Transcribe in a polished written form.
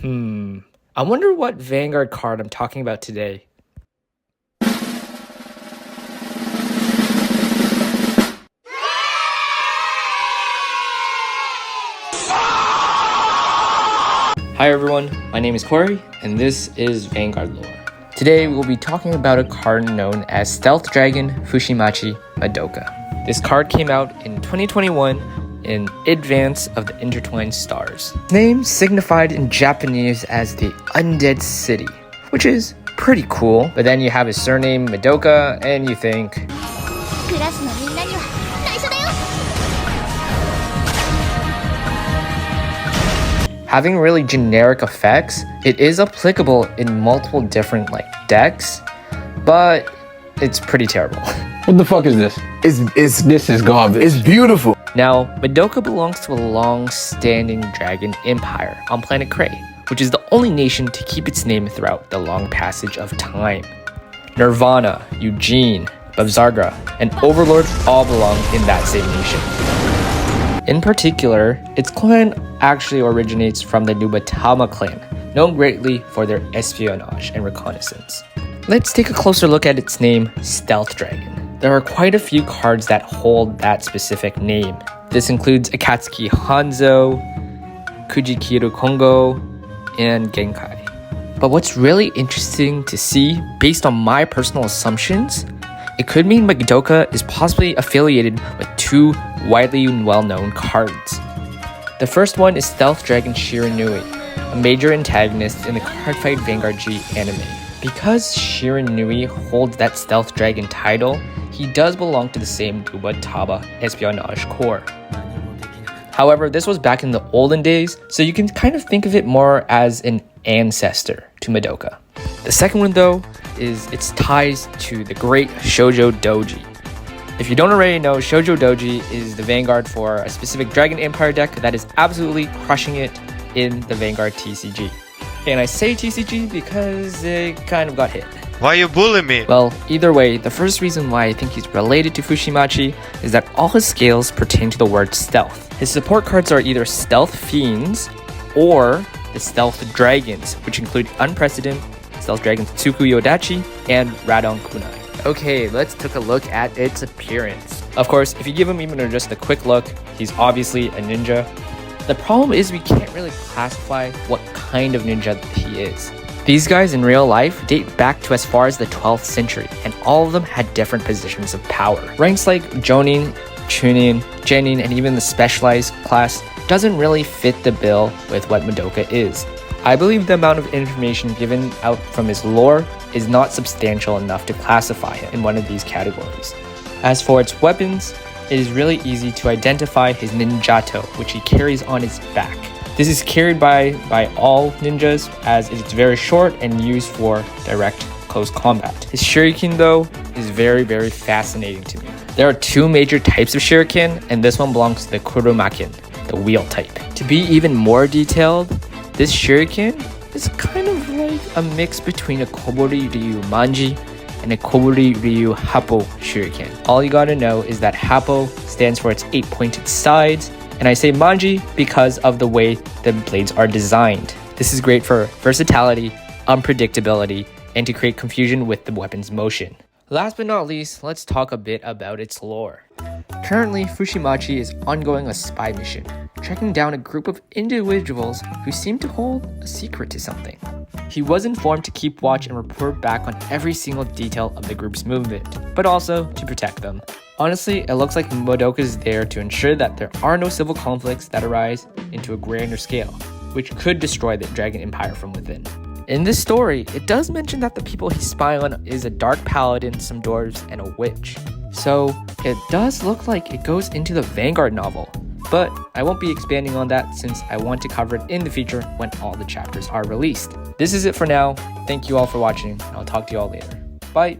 I wonder what Vanguard card I'm talking about today. Hi everyone, my name is Corey, and this is Vanguard Lore. Today we'll be talking about a card known as Stealth Dragon Fushimachi Madoka. This card came out in 2021 in advance of the Intertwined Stars. Its name signified in Japanese as the Undead City, which is pretty cool. But then you have his surname Madoka, and you think, having really generic effects, it is applicable in multiple different decks, but it's pretty terrible. What the fuck is this? This is garbage. It's beautiful. Now, Madoka belongs to a long-standing dragon empire on planet Cray, which is the only nation to keep its name throughout the long passage of time. Nirvana, Eugene, Bavzarga, and Overlord all belong in that same nation. In particular, its clan actually originates from the Nubatama clan, known greatly for their espionage and reconnaissance. Let's take a closer look at its name, Stealth Dragon. There are quite a few cards that hold that specific name. This includes Akatsuki Hanzo, Kujikiru Kongo, and Genkai. But what's really interesting to see, based on my personal assumptions, it could mean Madoka is possibly affiliated with two widely well-known cards. The first one is Stealth Dragon Shiranui, a major antagonist in the Cardfight Vanguard G anime. Because Shiranui holds that Stealth Dragon title, he does belong to the same Nubatama espionage corps. However, this was back in the olden days, so you can kind of think of it more as an ancestor to Madoka. The second one, though, is its ties to the great Shoujo Doji. If you don't already know, Shoujo Doji is the Vanguard for a specific Dragon Empire deck that is absolutely crushing it in the Vanguard TCG. And I say TCG because it kind of got hit. Why you bully me? Well, either way, the first reason why I think he's related to Fushimachi is that all his scales pertain to the word stealth. His support cards are either Stealth Fiends or the Stealth Dragons, which include Unprecedented, Stealth Dragons Tsukuyo Dachi, and Radon Kunai. Okay, let's take a look at its appearance. Of course, if you give him even just a quick look, he's obviously a ninja. The problem is we can't really classify what kind of ninja he is. These guys in real life date back to as far as the 12th century, and all of them had different positions of power. Ranks like Jonin, Chunin, Genin, and even the specialized class doesn't really fit the bill with what Madoka is. I believe the amount of information given out from his lore is not substantial enough to classify him in one of these categories. As for its weapons, it is really easy to identify his ninjato, which he carries on his back. This is carried by all ninjas as it's very short and used for direct close combat. His shuriken, though, is very, very fascinating to me. There are two major types of shuriken, and this one belongs to the kurumaken, the wheel type. To be even more detailed, this shuriken is kind of like a mix between a Kobori Ryu Manji and a Kobori Ryu Happo shuriken. All you gotta know is that Happo stands for its 8-pointed sides, and I say Manji because of the way the blades are designed. This is great for versatility, unpredictability, and to create confusion with the weapon's motion. Last but not least, let's talk a bit about its lore. Currently, Fushimachi is ongoing a spy mission, tracking down a group of individuals who seem to hold a secret to something. He was informed to keep watch and report back on every single detail of the group's movement, but also to protect them. Honestly, it looks like Madoka is there to ensure that there are no civil conflicts that arise into a grander scale, which could destroy the Dragon Empire from within. In this story, it does mention that the people he's spying on is a dark paladin, some dwarves, and a witch. So it does look like it goes into the Vanguard novel, but I won't be expanding on that since I want to cover it in the future when all the chapters are released. This is it for now. Thank you all for watching, and I'll talk to you all later. Bye!